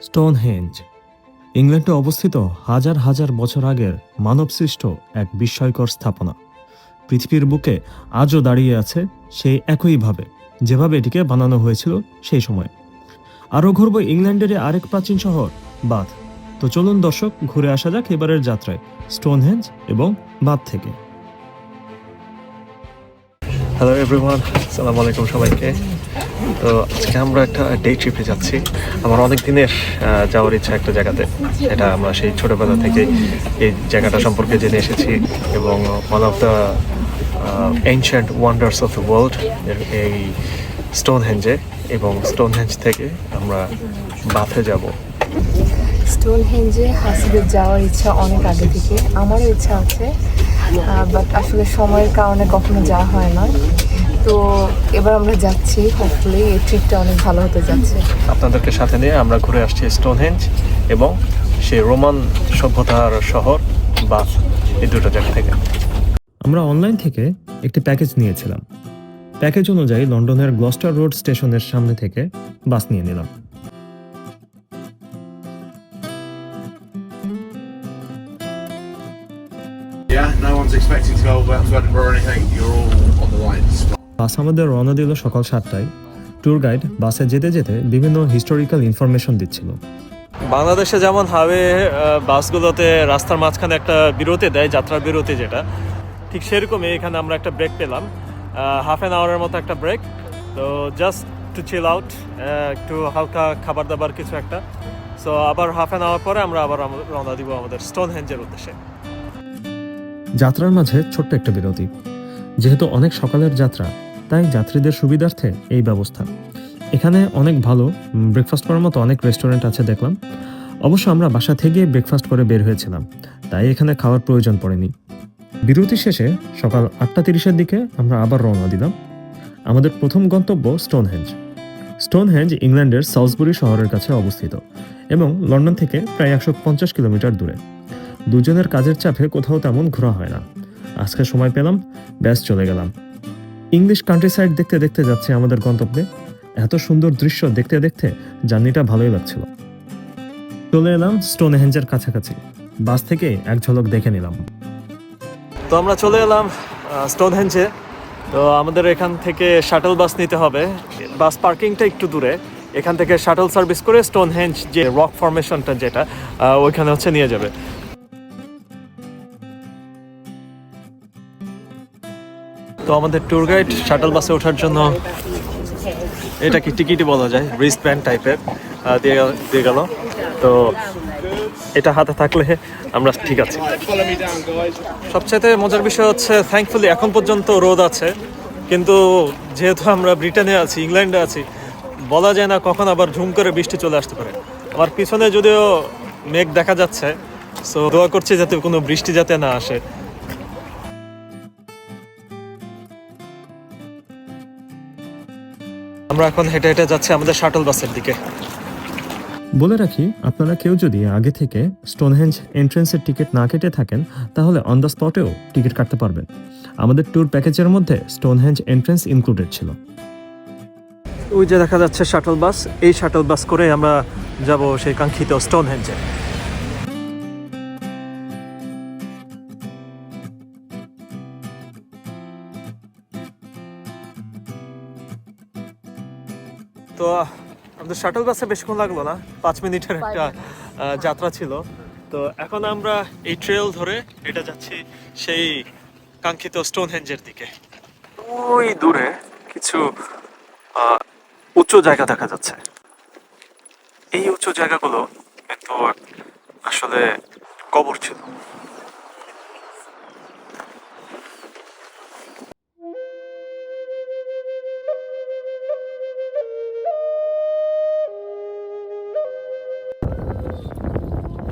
Stonehenge ইংল্যান্ডে অবস্থিত হাজার হাজার বছর আগের মানবসৃষ্ট এক বিস্ময়কর স্থাপনা। পৃথিবীর বুকে আজও দাঁড়িয়ে আছে সেই একইভাবে যেভাবে এটিকে বানানো হয়েছিল সেই সময়। আরও ঘুরব ইংল্যান্ডের আরেক প্রাচীন শহর বাথ। তো চলুন দর্শক, ঘুরে আসা যাক এবারের যাত্রায় স্টোনহেঞ্জ এবং বাথ থেকে। হ্যালো এভরিওয়ান, আসসালামু আলাইকুম সবাইকে। তো আজকে আমরা একটা ডে ট্রিপে যাচ্ছি। আমার অনেক দিনের যাওয়ার ইচ্ছা একটা জায়গাতে, এটা আমরা সেই ছোটোবেলা থেকে এই জায়গাটা সম্পর্কে জেনে এসেছি এবং one of the ancient wonders of the world এই স্টোনহেঞ্জে, এবং স্টোনহেঞ্জ থেকে আমরা বাথে যাব। স্টোনহেঞ্জে হাসিদের যাওয়ার ইচ্ছা অনেক আগে থেকে, আমারও ইচ্ছা আছে, বাট আসলে সময়ের কারণে কখনো যাওয়া হয় না। তো এবার আমরা যাচ্ছি, হোপফুলি এই ট্রিপটা অনেক ভালো হতে যাচ্ছে। আপনাদেরকে সাথে নিয়ে আমরা ঘুরে আসছি স্টোনহেঞ্জ এবং সেই রোমান সভ্যতার শহর বাথ, এই দুটো জায়গা থেকে। আমরা অনলাইন থেকে একটি প্যাকেজ নিয়েছিলাম। প্যাকেজ অনুযায়ী লন্ডনের গ্লস্টার রোড স্টেশনের সামনে থেকে বাস নিয়ে নিলাম। বাস আমাদের রওনা দিল সকাল 7টায়। ট্যুর গাইড বাসে যেতে যেতে বিভিন্ন হিস্টোরিক্যাল ইনফরমেশন দিচ্ছিল। বাংলাদেশে যেমন হাইওয়ে বাসগুলোতে রাস্তার মাঝখানে একটা বিরতি দেয়, যাত্রার বিরতি যেটা, ঠিক সেরকমই এখানে আমরা একটা ব্রেক পেলাম, হাফ অ্যান আওয়ারের মতো একটা ব্রেক। তো জাস্ট টু চিল আউট, একটু হালকা খাবার দাবার কিছু একটা। সো আবার হাফ অ্যান আওয়ার পরে আমরা আবার রওনা দিব আমাদের স্টোনহেঞ্জের উদ্দেশ্যে। যাত্রার মাঝে ছোট্ট একটা বিরতি। যেহেতু অনেক সকালের যাত্রা, তাই যাত্রীদের সুবিধার্থে এই ব্যবস্থা। এখানে অনেক ভালো ব্রেকফাস্ট করার মতো অনেক রেস্টুরেন্ট আছে দেখলাম। অবশ্য আমরা বাসা থেকে ব্রেকফাস্ট করে বের হয়েছিলাম, তাই এখানে খাওয়ার প্রয়োজন পড়েনি। বিরতি শেষে সকাল 8:30-এর দিকে আমরা আবার রওনা দিলাম। আমাদের প্রথম গন্তব্য স্টোনহেঞ্জ। স্টোনহেঞ্জ ইংল্যান্ডের সালসবুরি শহরের কাছে অবস্থিত এবং লন্ডন থেকে প্রায় 150 কিলোমিটার দূরে। দুজনের কাজের চাপে কোথাও তেমন ঘোরা হয় না। আজকে সময় পেলাম, ব্যাস চলে গেলাম। ইংলিশ কান্ট্রি সাইড দেখতে দেখতে যাচ্ছে আমাদের গন্তব্যে। এত সুন্দর দৃশ্য দেখতে দেখতে জার্নিটা ভালোই লাগছিল। চলে এলাম স্টোনহেঞ্জের কাছাকাছি। বাস থেকে এক ঝলক দেখে নিলাম। তো আমরা চলে এলাম স্টোনহেঞ্জে। তো আমাদের এখান থেকে শাটল বাস নিতে হবে। বাস পার্কিংটা একটু দূরে, এখান থেকে শাটল সার্ভিস করে স্টোনহেঞ্জ যে রক ফরমেশনটা যেটা ওইখানে হচ্ছে নিয়ে যাবে। তো আমাদের ট্যুর গাইড শাটল বাসে ওঠার জন্য, এটা কি টিকিটই বলা যায়, রিস্ট ব্যান্ড টাইপের দিয়ে গেল। তো এটা হাতে থাকলে আমরা ঠিক আছি। সবচেয়ে মজার বিষয় হচ্ছে থ্যাঙ্কফুলি এখন পর্যন্ত রোদ আছে, কিন্তু যেহেতু আমরা ব্রিটেনে আছি, ইংল্যান্ডে আছি, বলা যায় না কখন আবার ঝুম করে বৃষ্টি চলে আসতে পারে। আমার পিছনে যদিও মেঘ দেখা যাচ্ছে, সো দোয়া করছি যাতে কোনো বৃষ্টি যাতে না আসে। আমরা এখন হেঁটে হেঁটে যাচ্ছি আমাদের শাটল বাসের দিকে। বলে রাখি, আপনারা কেউ যদি আগে থেকে স্টোনহেঞ্জ এন্ট্রেন্সের টিকিট না কেটে থাকেন, তাহলে অন দ্য স্পটেও টিকিট কাটতে পারবেন। আমাদের ট্যুর প্যাকেজের মধ্যে স্টোনহেঞ্জ এন্ট্রেন্স ইনক্লুডেড ছিল। ওই যে দেখা যাচ্ছে শাটল বাস, এই শাটল বাস করে আমরা যাব সেই কাঙ্ক্ষিত স্টোনহেঞ্জে। তো আমাদের শাটল বাসে বেশিক্ষণ লাগলো না, 5 মিনিটের একটা যাত্রা ছিল। তো এখন আমরা এই ট্রেল ধরে এটা যাচ্ছি সেই কাঙ্ক্ষিত স্টোনহেঞ্জের দিকে। ওই দূরে কিছু উঁচু জায়গা দেখা যাচ্ছে। এই উঁচু জায়গাগুলো কিন্তু আসলে কবর ছিল।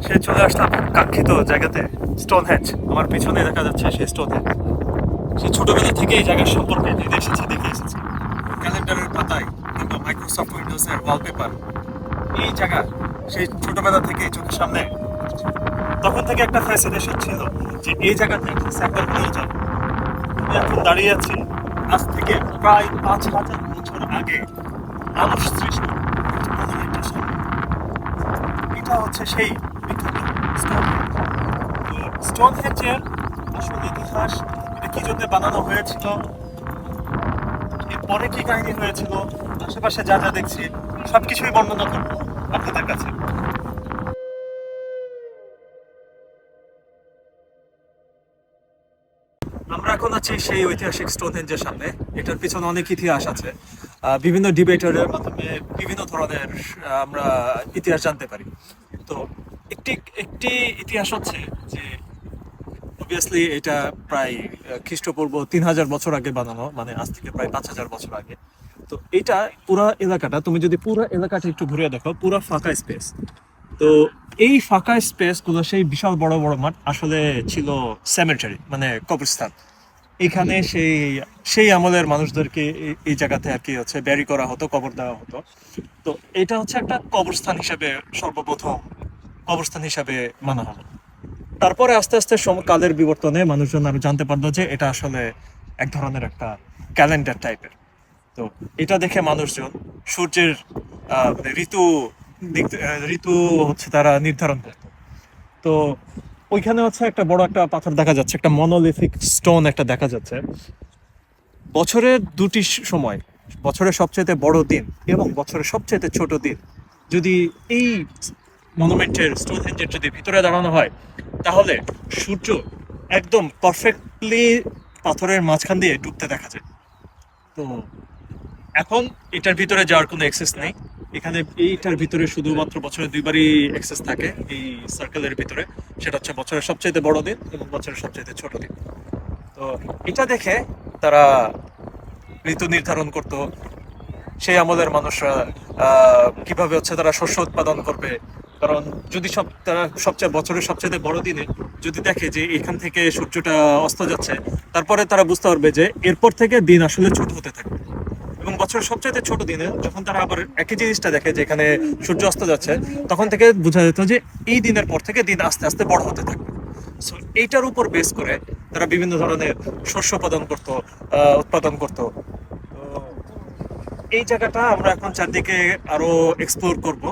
সে চলে আসলাম কাঙ্ক্ষিত জায়গাতে, স্টোনহেঞ্জ। আমার পিছনে দেখা যাচ্ছে সেই স্টোনহেঞ্জ। সে ছোটবেলা থেকে এই জায়গার সম্পর্কে জেনে এসেছি, দেখে এসেছি ক্যালেন্ডারের পাতায় কিংবা মাইক্রোসফট উইন্ডোজের ওয়ালপেপার। এই জায়গা সেই ছোটবেলা থেকে চোখের সামনে, তখন থেকে একটা ফ্যাসিনেশন ছিল যে এই জায়গাতে একটা স্যাম্পল নিয়ে যাবো। আমি এখন দাঁড়িয়ে আছি আজ থেকে প্রায় 5000 বছর আগে মানুষ সৃষ্ট মনুমেন্টের সামনে। এটা হচ্ছে সেই বিখ্যাত স্টোনহেঞ্জের আসল ইতিহাস, এটা কি জন্য বানানো হয়েছিল, এরপরে কি কাহিনী হয়েছিল, আশেপাশে যা যা দেখছি সবকিছুই বর্ণনা করবো আপনাদের কাছে। আমরা এখন আছি সেই ঐতিহাসিক স্টোনহেঞ্জের সামনে। এটার পিছনে অনেক ইতিহাস আছে, বিভিন্ন ডিবেটারের মাধ্যমে বিভিন্ন ধরনের আমরা ইতিহাস জানতে পারি। তো একটি একটি ইতিহাস হচ্ছে যে অবভিয়াসলি এটা প্রায় খ্রিস্টপূর্ব 3000 বছর আগে বানানো, মানে আজ থেকে প্রায় 5000 বছর আগে। তো এটা পুরা এলাকাটা, তুমি যদি পুরো এলাকাটা একটু ঘুরে দেখো, পুরো ফাঁকা স্পেস। তো এই ফাঁকা স্পেস গুলো, সেই বিশাল বড় বড় মাঠ আসলে ছিল সেমেটারি, মানে কবরস্থান। এখানে সেই সেই আমলের মানুষদেরকে এই জায়গাতে আর কি হচ্ছে ব্যারি করা হতো, কবর দেওয়া হতো। তো এটা হচ্ছে একটা কবরস্থান হিসেবে সর্বপ্রথম কবরস্থান হিসাবে মানা হলো। তারপরে আস্তে আস্তে কালের বিবর্তনে মানুষজন আরো জানতে পারলো যে এটা আসলে এক ধরনের একটা ক্যালেন্ডার টাইপের। তো এটা দেখে মানুষজন সূর্যের মানে ঋতু হচ্ছে তারা নির্ধারণ করতো। তো ওইখানে হচ্ছে একটা বড় একটা পাথর দেখা যাচ্ছে, একটা মনোলিথিক স্টোন একটা দেখা যাচ্ছে। বছরের দুটি সময়, বছরের সবচেয়ে বড় দিন এবং বছরের সবচেয়ে ছোট দিন, যদি এই মনুমেন্টের স্টোনহেঞ্জের যদি ভিতরে দাঁড়ানো হয়, তাহলে সূর্য একদম পারফেক্টলি পাথরের মাঝখান দিয়ে ডুবতে দেখা যায়। তো এখন এটার ভিতরে যাওয়ার কোনো অ্যাক্সেস নেই। এখানে এইটার ভিতরে শুধুমাত্র বছরে দুইবারই অ্যাক্সেস থাকে এই সার্কেলের ভিতরে, সেটা হচ্ছে বছরের সবচেয়ে বড় দিন এবং বছরের সবচেয়ে ছোট দিন। তো এটা দেখে তারা ঋতু নির্ধারণ করত, সেই আমলের মানুষরা কিভাবে হচ্ছে তারা শস্য উৎপাদন করবে। কারণ যদি তারা বছরের সবচেয়ে বড় দিনে যদি দেখে যে এখান থেকে সূর্যটা অস্ত যাচ্ছে, তারপরে তারা বুঝতে পারবে যে এরপর থেকে দিন আসলে ছোট হতে থাকবে। এবং বছরের সবচেয়ে ছোট দিনে যখন তারা আবার একই জিনিসটা দেখে যে এখানে সূর্য অস্ত যাচ্ছে, তখন থেকে বোঝা যেত যে এই দিনের পর থেকে দিন আস্তে আস্তে বড় হতে থাকবে। সো এইটার উপর বেস করে তারা বিভিন্ন ধরনের শস্য উৎপাদন করতো। এই জায়গাটা আমরা এখন চারদিকে আরো এক্সপ্লোর করব।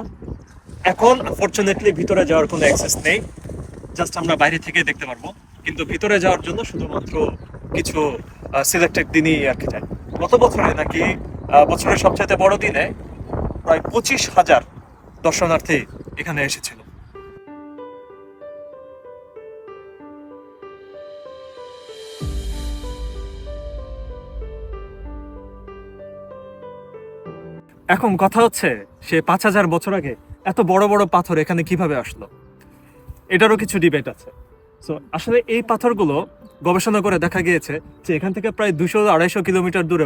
এখন আনফরচুনেটলি ভিতরে যাওয়ার কোনো অ্যাক্সেস নেই, জাস্ট আমরা বাইরে থেকে দেখতে পারবো। কিন্তু ভিতরে যাওয়ার জন্য শুধুমাত্র কিছু সিলেক্টেড দিনই আর কি যায়। গত বছরে নাকি বছরের সবচেয়ে বড় দিনে প্রায় 25,000 দর্শনার্থী এখানে এসেছিল। এখন কথা হচ্ছে, সে 5000 বছর আগে এত বড় বড় পাথর এখানে কিভাবে আসলো, এটারও কিছু ডিবেট আছে। সো আসলে এই পাথরগুলো গবেষণা করে দেখা গিয়েছে যে এখান থেকে প্রায় 200-250 কিলোমিটার দূরে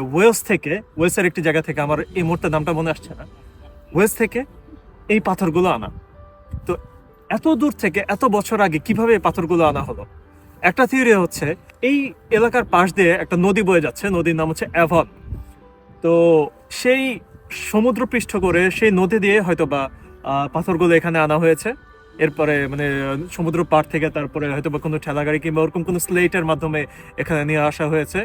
ওয়েলসের একটি জায়গা থেকে, আমার এই মুহূর্তে নামটা মনে আসছে না, ওয়েলস থেকে এই পাথরগুলো আনা। তো এত দূর থেকে এত বছর আগে কিভাবে এই পাথরগুলো আনা হলো? একটা থিওরি হচ্ছে এই এলাকার পাশ দিয়ে একটা নদী বয়ে যাচ্ছে, নদীর নাম হচ্ছে অ্যাভন। তো সেই সমুদ্র পৃষ্ঠ করে সেই নদী দিয়ে হয়তো বা পাথরগুলো এখানে আনা হয়েছে। এরপরে মানে সমুদ্র পার থেকে তারপরে হয়তো বা কোনো ঠেলাগাড়ি কিংবা ওরকম কোনো স্লেটের মাধ্যমে এখানে নিয়ে আসা হয়েছে।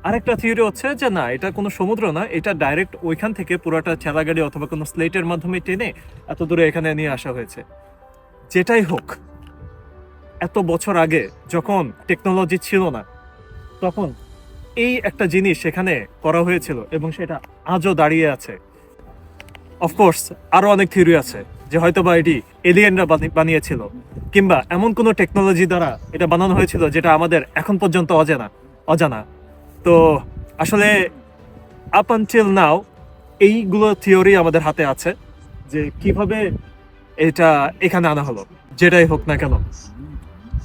আরেকটা থিওরি হচ্ছে যে না, এটা কোনো সমুদ্র না, এটা ডাইরেক্ট ওইখান থেকে পুরোটা ঠেলাগাড়ি অথবা কোনো স্লেটের মাধ্যমে টেনে এত দূরে এখানে নিয়ে আসা হয়েছে। যেটাই হোক, এত বছর আগে যখন টেকনোলজি ছিল না, তখন এই একটা জিনিস সেখানে করা হয়েছিল এবং সেটা আজও দাঁড়িয়ে আছে। অফকোর্স আরো অনেক থিওরি আছে যে হয়তো বা এটি এলিয়েনরা বানিয়েছিল, কিংবা এমন কোনো টেকনোলজি দ্বারা এটা বানানো হয়েছিল যেটা আমাদের এখন পর্যন্ত অজানা। তো আসলে আপ আনটিল নাও এইগুলো থিওরি আমাদের হাতে আছে যে কিভাবে এটা এখানে আনা হলো। যেটাই হোক না কেন,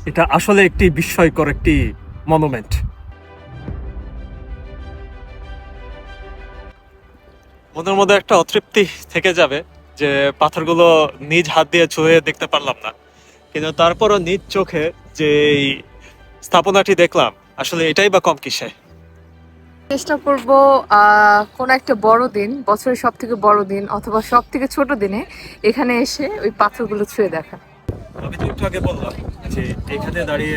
এটা আসলে একটি বিস্ময়কর একটি মনুমেন্ট। মনের মধ্যে একটা অতৃপ্তি থেকে যাবে যে পাথরগুলো নিজ হাত দিয়ে ছুঁয়ে দেখতে পারলাম না, কিন্তু তারপরও নিজ চোখে যে স্থাপনাটি দেখলাম, আসলে এটাই বা কম কিসে। চেষ্টা করব কোন একটা বড় দিন, বছরের সব থেকে বড় দিন অথবা সব থেকে ছোট দিনে এখানে এসে ওই পাথরগুলো ছুঁয়ে দেখা। আমি তো একটু আগে বললাম যে এখানে দাঁড়িয়ে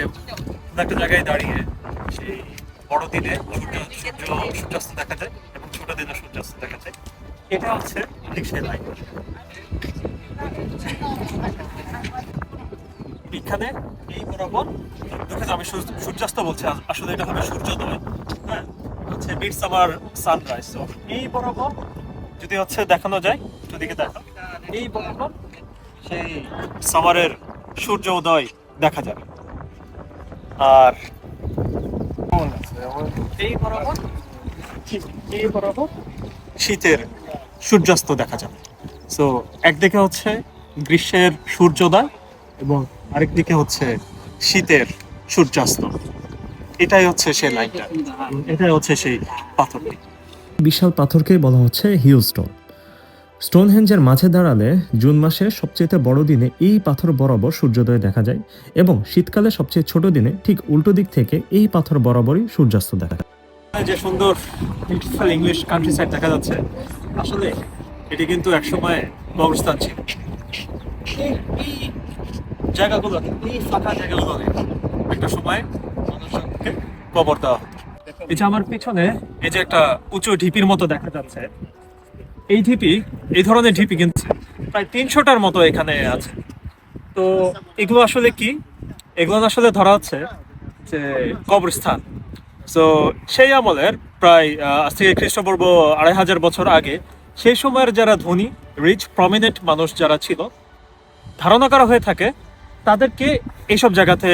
একটা জায়গায় দাঁড়িয়ে সেই বড় দিনে সূর্যাস্ত দেখা যায় এবং ছোট দিনে সূর্যাস্ত দেখা যায়। এটা হচ্ছে ঠিক সেই লাইন। এখানে এই বরাবর দেখেন, আমি সূর্যাস্ত বলছি, আসলে এটা হবে সূর্যোদয়। হ্যাঁ, হচ্ছে মিড সামার সানরাইজ। তো এই বরাবর যদি হচ্ছে দেখানো যায়, যদি দেখো এই বরাবর সেই সামারের সূর্য উদয় দেখা যাবে। আর এই বরাবর এই বরাবর শীতের সূর্যাস্ত দেখা যাবে। সো একদিকে হচ্ছে গ্রীষ্মের সূর্যোদয় এবং আরেকদিকে হচ্ছে শীতের সূর্যাস্ত। এটাই হচ্ছে সেই লাইনটা, এটাই হচ্ছে সেই পাথরটি। বিশাল পাথরকেই বলা হচ্ছে হিল স্টোন। স্টোনহেঞ্জের মাঝে দাঁড়ালে জুন মাসে সবচেয়ে বড় দিনে এই পাথর বরাবর সূর্যোদয় দেখা যায় এবং শীতকালে সবচেয়ে ছোট দিনে ঠিক উল্টো দিক থেকে এই পাথর বরাবরই সূর্যাস্ত দেখা যায়। যে সুন্দর বিউটিফুল ইংলিশ কান্ট্রি সাইড দেখা যাচ্ছে, আসলে এটি কিন্তু একসময় কবরস্থান ছিল। এই জায়গাগুলো, এই ফাঁকা জায়গাগুলো একটা সময় মানুষজনকে কবর দেওয়া হতো। এই যে আমার পিছনে এই যে একটা উঁচু ঢিপির মতো দেখা যাচ্ছে, এই ঢিপি, এই ধরনের ঢিপি কিন্তু প্রায় 300টার মতো এখানে আছে। তো এগুলো আসলে কি? এগুলো আসলে ধরা হচ্ছে যে কবরস্থান। সো সেই আমলের প্রায় আজ থেকে খ্রিস্টপূর্ব 2500 বছর আগে সেই সময়ের যারা ধনী, রিচ, প্রমিনেন্ট মানুষ যারা ছিল, ধারণা করা হয়ে থাকে তাদেরকে এইসব জায়গাতে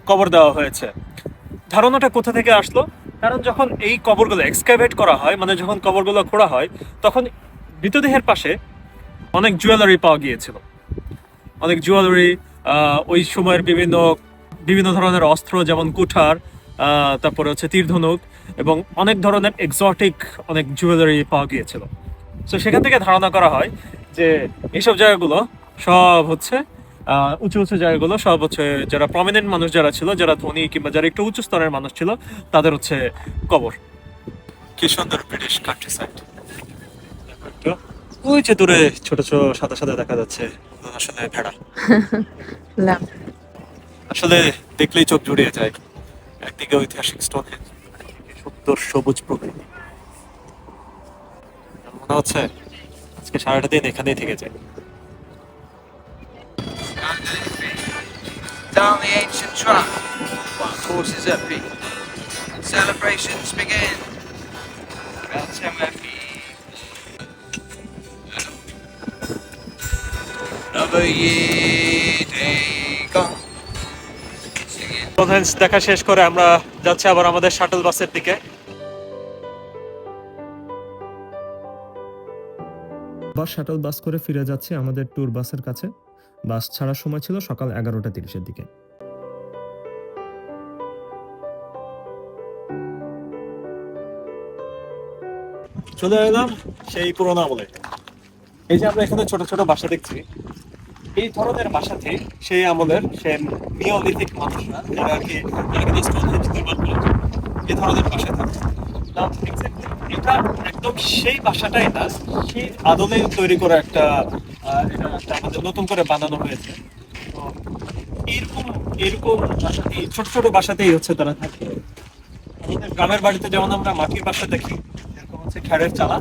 কবর দেওয়া হয়েছে। ধারণাটা কোথা থেকে আসলো? কারণ যখন এই কবরগুলো এক্সক্যাভেট করা হয়, মানে যখন কবরগুলো খোঁড়া হয়, তখন মৃতদেহের পাশে অনেক জুয়েলারি পাওয়া গিয়েছিল। অনেক জুয়েলারি, ওই সময়ের বিভিন্ন বিভিন্ন ধরনের অস্ত্র, যেমন কুঠার, তারপরে হচ্ছে তীর ধনুক এবং অনেক ধরনের এক্সোটিক অনেক জুয়েলারি পাওয়া গিয়েছিল। তো সেখান থেকে ধারণা করা হয় যে এইসব জায়গাগুলো সব হচ্ছে উঁচু উঁচু জায়গাগুলো সব হচ্ছে যারা প্রমিনেন্ট মানুষ যারা ছিল, যারা ধনী কিংবা যারা একটু উঁচু স্তরের মানুষ ছিল, তাদের হচ্ছে কবর। কি সুন্দর ব্রিটিশ কান্ট্রি সাইড। ওই যে দূরে ছোট ছোট সাদা সাদা দেখা যাচ্ছে, আসলে ভেড়া। আসলে দেখলেই চোখ জুড়িয়ে যায়। একদিকে ঐতিহাসিক স্টোনহেঞ্জ, সুন্দর সবুজ প্রকৃতি। মনে হচ্ছে আজকে সারাটা দিন এখানেই থেকে যায়। Down the ancient track, while horses at peak. Celebrations begin. Welcome at Another year take on. Stonehenge দেখা শেষ করে আমরা যাচ্ছি আবার আমাদের শাটল বাসের দিকে। আবার শাটল বাস করে ফিরে যাচ্ছি আমাদের ট্যুর বাসের কাছে। বাস ছাড়ার সময় ছিল সকাল 11:30-এর দিকে। চলে এলাম সেই পুরোনো আমলে। এই যে আমরা এখানে ছোট ছোট বাসা দেখছি, এই ধরনের বাসাতে সেই আমলের সেই নিওলিথিক মানুষরা যারা আর কি স্টোনহেঞ্জ নির্মাণ করেছে, এই ধরনের বাসায় থাকে। এটা একদম সেই বাসাটাই না, সেই আদলে তৈরি করে একটা এটা একটা আমাদের নতুন করে বানানো হয়েছে। তো এরকম এরকম বাসাতেই, ছোট ছোট বাসাতেই হচ্ছে তারা থাকে। আমাদের গ্রামের বাড়িতে যেমন আমরা মাটির বাসা দেখি, এরকম হচ্ছে খেরের চালা,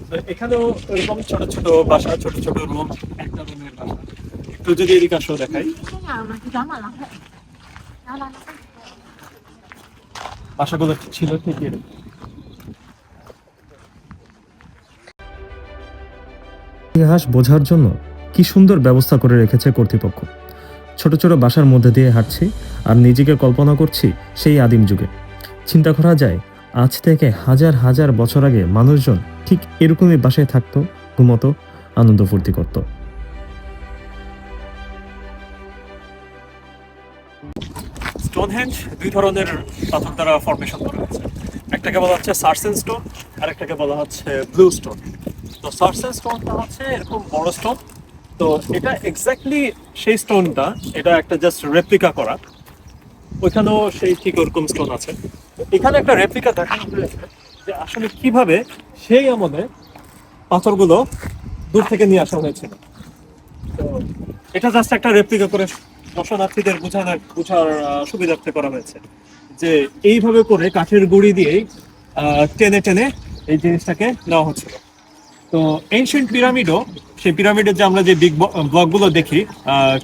তো এখানেও এরকম ছোট ছোট বাসা, ছোট ছোট রুম, একটা রুমের বাসা। একটু যদি এদিকে আসো দেখাই, বাসাগুলো ছিল ঠিক এরকম। ইতিহাস বোঝার জন্য কি সুন্দর ব্যবস্থা করে রেখেছে কর্তৃপক্ষ। ছোট ছোট বাসার মধ্যে দিয়ে হাঁটছি আর নিজেকে কল্পনা করছি সেই আদিম যুগে। চিন্তা করা যায় আজ থেকে হাজার হাজার বছর আগে মানুষজন ঠিক এরকমই বাসায় থাকতো, ঘুমতো, আনন্দ ফুর্তি করত। স্টোনহেঞ্জ দুই ধরনের পাথর দ্বারা ফর্মেশন করা হয়েছে। একটাকে বলা হচ্ছে সার্সেন স্টোন, আর একটাকে বলা হচ্ছে ব্লু স্টোন। তো সার্সেন স্টোনটা হচ্ছে এরকম বড় স্টোন। তো এটা এক্স্যাক্টলি সেই স্টোনটা, এটা একটা জাস্ট রেপ্লিকা করা। ওইখানেও সেই ঠিক ওরকম স্টোন আছে। এখানে একটা রেপ্লিকা দেখানো হয়েছে যে আসলে কিভাবে সেই আমলে পাথরগুলো দূর থেকে নিয়ে আসা হয়েছিল। তো এটা জাস্ট একটা রেপ্লিকা করে দর্শনার্থীদের বোঝার সুবিধার্থে করা হয়েছে যে এইভাবে করে কাঠের গুঁড়ি দিয়েই টেনে টেনে এই জিনিসটাকে নেওয়া হচ্ছিল। তো এনশিয়েন্ট পিরামিডও সেই পিরামিডের যে আমরা যে বিগ ব্লকগুলো দেখি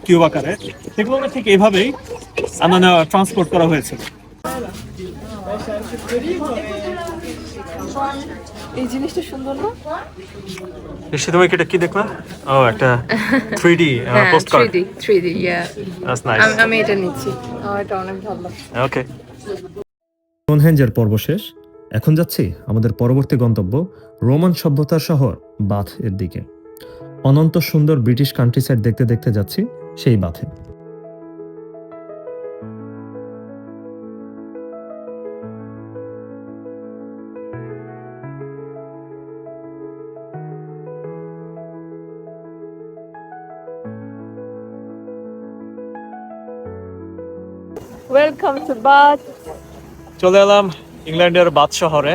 কিউব আকারে, সেগুলো ঠিক এইভাবেই আনানো ট্রান্সপোর্ট করা হয়েছিল। এই জিনিসটা সুন্দর না? তুমি এটা কি দেখলা? ও একটা 3D postcard. 3D, yeah. That's nice. আমি এটা নিচ্ছি, আমার এটা অনেক ভালো লাগছে। ওকে। স্টোনহেঞ্জের পর্ব শেষ। এখন যাচ্ছি আমাদের পরবর্তী গন্তব্য রোমান সভ্যতার শহর বাথ এর দিকে। অনন্ত সুন্দর ব্রিটিশ কান্ট্রি সাইড দেখতে দেখতে যাচ্ছি সেই বাথে। Welcome to bath. চলে এলাম ইংল্যান্ডের বাথ শহরে।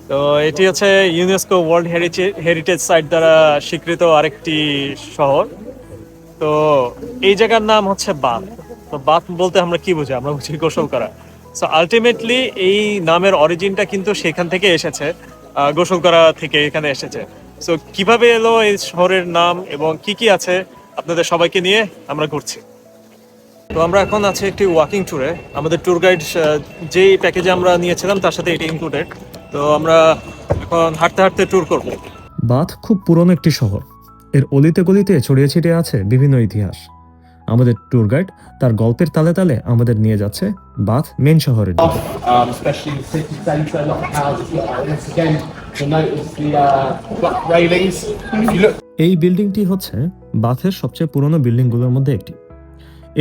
তো এটি হচ্ছে ইউনেস্কো ওয়ার্ল্ড হেরিটেজ সাইট দ্বারা স্বীকৃত আরেকটি শহর। তো এই জায়গার নাম হচ্ছে বাথ। তো বাথ বলতে আমরা কি বুঝি? আমরা বুঝি গোসল করা। সো আলটিমেটলি এই নামের অরিজিনটা কিন্তু সেখান থেকে এসেছে, গোসল করা থেকে এখানে এসেছে। সো কিভাবে এলো এই শহরের নাম এবং কি কি আছে আপনাদের সবাইকে নিয়ে আমরা ঘুরছি। তো আমরা এখন আছি একটি ওয়াকিং ট্যুরে। আমাদের ট্যুর গাইড যেই প্যাকেজে আমরা নিয়েছিলাম তার সাথে এটি ইনক্লুডেড। তো আমরা এখন হাঁটতে হাঁটতে ট্যুর করব। বাথ খুব পুরনো একটি শহর। এর অলিতে গলিতে ছড়িয়ে ছিটিয়ে আছে বিভিন্ন ইতিহাস। আমাদের ট্যুর গাইড তার গল্পের তালে তালে আমাদের নিয়ে যাচ্ছে বাথ মেন শহরের দিকে। Especially in the city centre, a lot of houses look like this. Again, you'll notice the black railings. If you look এই বিল্ডিংটি হচ্ছে বাথের সবচেয়ে পুরনো বিল্ডিংগুলোর মধ্যে একটি।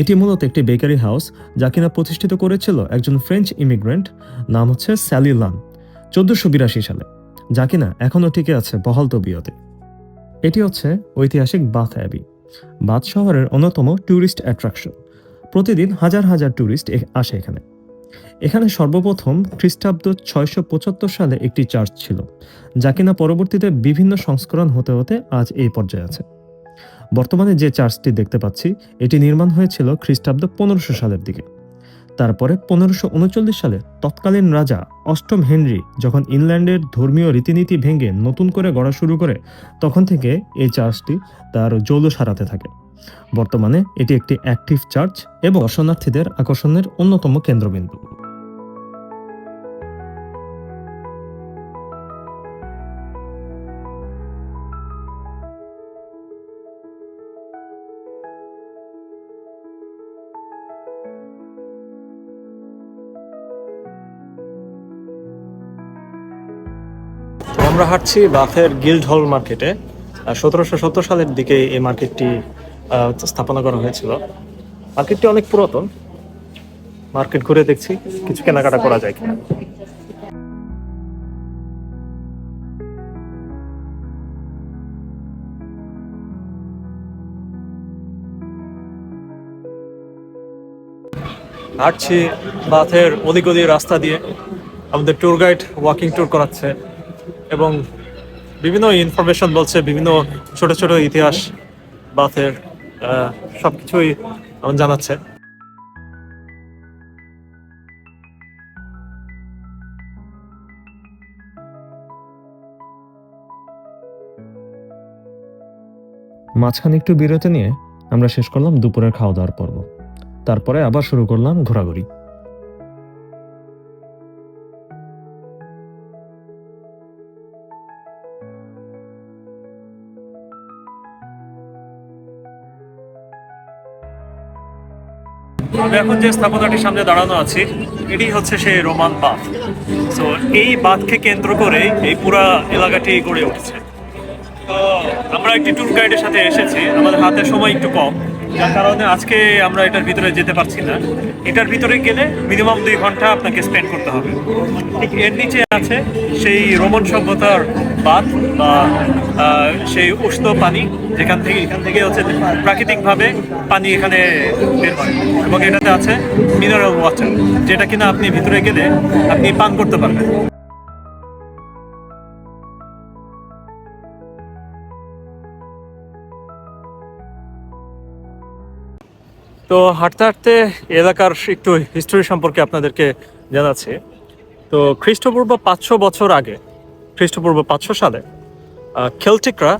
এটি মূলত একটি বেকারি হাউস, যা কিনা প্রতিষ্ঠিত করেছিল একজন ফ্রেঞ্চ ইমিগ্রেন্ট, নাম হচ্ছে স্যালি লান, 1482 সালে, যা কিনা এখনও টিকে আছে বহাল তবিয়তে। এটি হচ্ছে ঐতিহাসিক বাথ অ্যাবি, বাথ শহরের অন্যতম ট্যুরিস্ট অ্যাট্রাকশন। প্রতিদিন হাজার হাজার ট্যুরিস্ট আসে এখানে। এখানে সর্বপ্রথম খ্রিস্টাব্দ 675 সালে একটি চার্চ ছিল, যা কিনা পরবর্তীতে বিভিন্ন সংস্করণ হতে হতে আজ এই পর্যায়ে আছে। বর্তমানে যে চার্চটি দেখতে পাচ্ছি এটি নির্মাণ হয়েছিল খ্রিস্টাব্দ 1500 সালের দিকে। তারপরে 1539 সালে তৎকালীন রাজা অষ্টম হেনরি যখন ইংল্যান্ডের ধর্মীয় রীতিনীতি ভেঙে নতুন করে গড়া শুরু করে, তখন থেকে এই চার্চটি তার জৌলুস হারাতে থাকে। বর্তমানে এটি একটি অ্যাক্টিভ চার্চ এবং দর্শনার্থীদের আকর্ষণের অন্যতম কেন্দ্রবিন্দু। আমরা হাঁটছি বাথের গিল্ড হল মার্কেটে। 1770 সালের দিকে এই মার্কেটটি স্থাপনা করা হয়েছিল। মার্কেটটি অনেক পুরাতন। মার্কেট ঘুরে দেখছি কিছু কেনাকাটা করা যায় কিনা। হাঁটছি বাথের অলিগলি রাস্তা দিয়ে। আমাদের ট্যুর গাইড ওয়াকিং ট্যুর করাচ্ছে এবং বিভিন্ন ইনফরমেশন বলছে, বিভিন্ন ছোট ছোট ইতিহাস বাথের সবকিছুই আমাদের জানাচ্ছে। মাঝখানে একটু বিরতি নিয়ে আমরা শেষ করলাম দুপুরের খাওয়া দাওয়ার পর্ব। তারপরে আবার শুরু করলাম ঘোরাঘুরি। আমি এখন যে স্থাপনাটির সামনে দাঁড়ানো আছি এটি হচ্ছে সেই রোমান বাথ। তো এই বাথকে কেন্দ্র করে এই পুরা এলাকাটি গড়ে উঠেছে। তো আমরা একটি ট্যুর গাইডের সাথে এসেছি, আমাদের হাতে সময় একটু কম, যার কারণে আজকে আমরা এটার ভিতরে যেতে পারছি না। এটার ভিতরে গেলে মিনিমাম 2 ঘন্টা আপনাকে স্পেন্ড করতে হবে। ঠিক এর নিচে আছে সেই রোমান সভ্যতার বাথ বা সেই উষ্ণ পানি, এখান থেকে হচ্ছে প্রাকৃতিকভাবে পানি এখানে বের হয় এবং এটাতে আছে মিনারেল ওয়াটার, যেটা কিনা আপনি ভিতরে গেলে আপনি পান করতে পারবেন। তো হাঁটতে হাঁটতে এলাকার একটু হিস্টোরি সম্পর্কে আপনাদেরকে জানাচ্ছি। তো খ্রিস্টপূর্ব 500 বছর আগে, খ্রিস্টপূর্ব 500 সালে কেল্টিকরা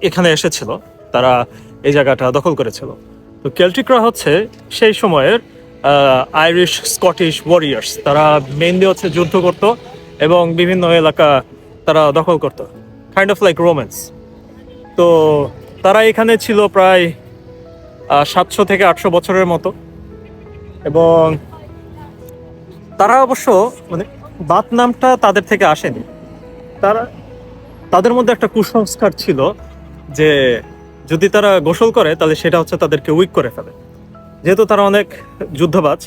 এখানে এসেছিল, তারা এই জায়গাটা দখল করেছিল। তো কেল্টিকরা হচ্ছে সেই সময়ের আইরিশ স্কটিশ ওয়ারিয়ার্স, তারা মেইনলি হচ্ছে যুদ্ধ করত এবং বিভিন্ন এলাকা তারা দখল করত, কাইন্ড অফ লাইক রোম্যান্স। তো তারা এখানে ছিল প্রায় 700 থেকে 800 বছরের মতো। এবং তারা অবশ্য মানে বাত নামটা তাদের থেকে আসেনি, তাদের মধ্যে একটা কুসংস্কার ছিল যে যদি তারা গোসল করে তাহলে সেটা হচ্ছে তাদেরকে উইক করে ফেলে। যেহেতু তারা অনেক যুদ্ধবাজ,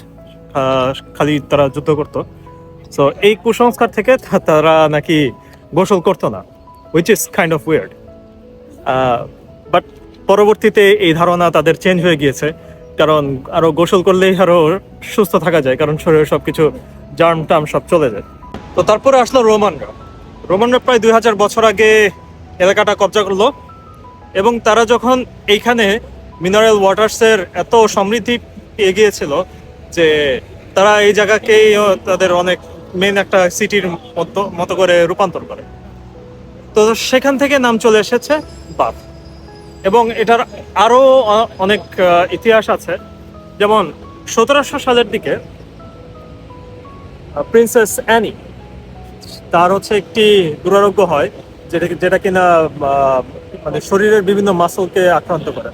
খালি তারা যুদ্ধ করতো, সো এই কুসংস্কার থেকে তারা নাকি গোসল করতো না, which is kind of weird. But পরবর্তীতে এই ধারণা তাদের চেঞ্জ হয়ে গিয়েছে, কারণ আরো গোসল করলেই আরো সুস্থ থাকা যায়, কারণ শরীরে সবকিছু জার্ম টার্ম সব চলে যায়। তো তারপরে আসলো রোমানরা প্রায় 2000 বছর আগে এলাকাটা কবজা করলো, এবং তারা যখন এইখানে মিনারেল ওয়াটার্সের এত সমৃদ্ধি পেয়ে গিয়েছিল যে তারা এই জায়গাকেই তাদের অনেক মেন একটা সিটির মতো করে রূপান্তর করে। তো সেখান থেকে নাম চলে এসেছে বাথ। এবং এটার আরো অনেক ইতিহাস আছে, যেমন 1700 সালের দিকে প্রিন্সেস অ্যানি, তার হচ্ছে একটি দুরারোগ্য হয় যেটা কিনা মানে শরীরের বিভিন্ন মাসলকে আক্রান্ত করে।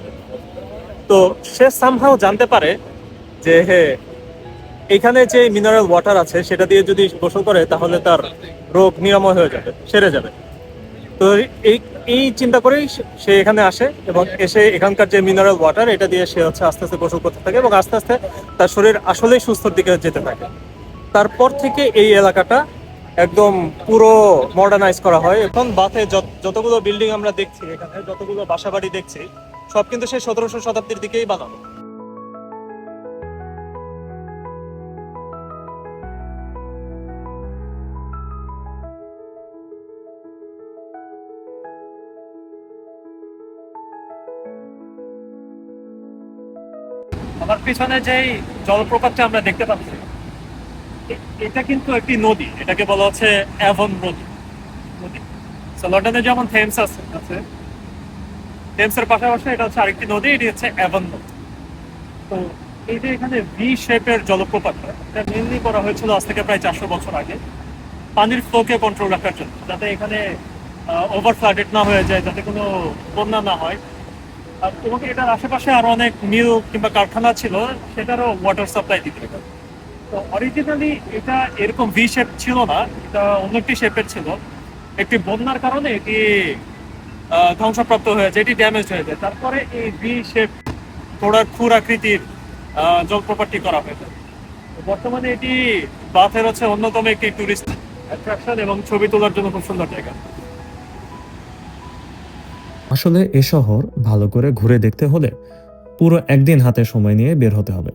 তো সে সামহাও জানতে পারে যে এখানে যে মিনারেল ওয়াটার আছে সেটা দিয়ে যদি গোসল করে তাহলে তার রোগ নিরাময় হয়ে যাবে, সেরে যাবে। তো এই চিন্তা করেই সে এখানে আসে, এবং এসে এখানকার যে মিনারেল ওয়াটার এটা দিয়ে সে হচ্ছে আস্তে আস্তে গোসল করতে থাকে, এবং আস্তে আস্তে তার শরীর আসলেই সুস্থর দিকে যেতে থাকে। তারপর থেকে এই এলাকাটা একদম পুরো মডার্নাইজ করা হয়। এখন বাথে যতগুলো বিল্ডিং আমরা দেখছি, এখানে যতগুলো বাসাবাড়ি দেখছি, সব কিন্তু সেই 1700 শতাব্দীর দিকেই বানানো। আমার পিছনে যেই জলপ্রপাতটা আমরা দেখতে পাচ্ছি, এটা কিন্তু একটি নদী, এটাকে বলা হচ্ছে অ্যাভন নদী। লন্ডনে যেমন থেমস আছে, থেমসের পাশাপাশি এটা হচ্ছে আরেকটি নদী, এটি হচ্ছে অ্যাভন নদী। তো এই যে এখানে ভি শেপের জলপ্রপাত, এটা মেনলি করা হয়েছিল আজ থেকে প্রায় 400 বছর আগে, পানির ফ্লোকে কন্ট্রোল রাখার জন্য, যাতে এখানে ওভার ফ্লাডেড না হয়ে যায়, যাতে কোনো বন্যা না হয়। এবং এটার আশেপাশে আরো অনেক মিল কিংবা কারখানা ছিল, সেটারও ওয়াটার সাপ্লাই দিতে হবে। তো অরিজিনালি এটা এরকম ভি শেপ ছিল না, এটা অন্য একটি শেপের ছিল। একটি বন্যার কারণে এটি ধ্বংসপ্রাপ্ত হয়ে যায়, এটি ড্যামেজ হয়ে যায়। তারপরে এই ভি শেপ থোড়ার খুর আকৃতির জলপ্রপাতটি করা হয়েছে। বর্তমানে এটি বাথের হচ্ছে অন্যতম একটি টুরিস্ট অ্যাট্রাকশন এবং ছবি তোলার জন্য খুব সুন্দর জায়গা। আসলে এ শহর ভালো করে ঘুরে দেখতে হলে পুরো একদিন হাতে সময় নিয়ে বের হতে হবে।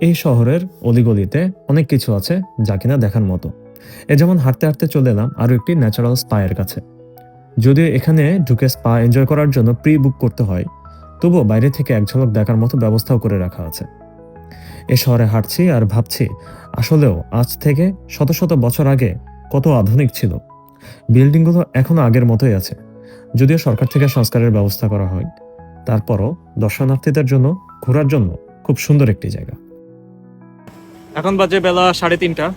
এই শহরের অলিগলিতে অনেক কিছু আছে যা কিনা দেখার মতো। যেমন হাঁটতে হাঁটতে চলে এলাম আরো একটি ন্যাচারাল স্পায়ের কাছে। যদিও এখানে ঢুকে স্পা এনজয় করার জন্য প্রি বুক করতে হয়, তবুও বাইরে থেকে এক ঝলক দেখার মতো ব্যবস্থাও করে রাখা আছে। এ শহরে হাঁটছি আর ভাবছি আসলেও আজ থেকে শত শত বছর আগে কত আধুনিক ছিল। বিল্ডিংগুলো এখনো আগের মতোই আছে, যদিও সরকার থেকে সংস্কারের ব্যবস্থা করা হয়। তারপরও দর্শনার্থীদের জন্য ঘোরার জন্য খুব সুন্দর একটি জায়গা। এখন বাজে বেলা 3:30,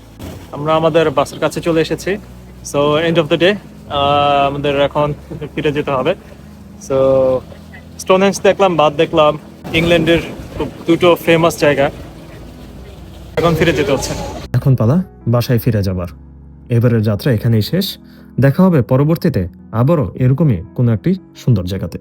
আমরা আমাদের বাসের কাছে চলে এসেছি। So end of the day আমাদের এখন ফিরে যেতে হবে। সো স্টোনহেঞ্জ দেখলাম, বাথ দেখলাম, ইংল্যান্ডের দুটো ফেমাস জায়গা, এখন ফিরে যেতে হচ্ছে। এখন পালা বাসায় ফিরে যাবার। এবারের যাত্রা এখানেই শেষ। দেখা হবে পরবর্তীতে আবারও এরকমই কোনো একটি সুন্দর জায়গাতে।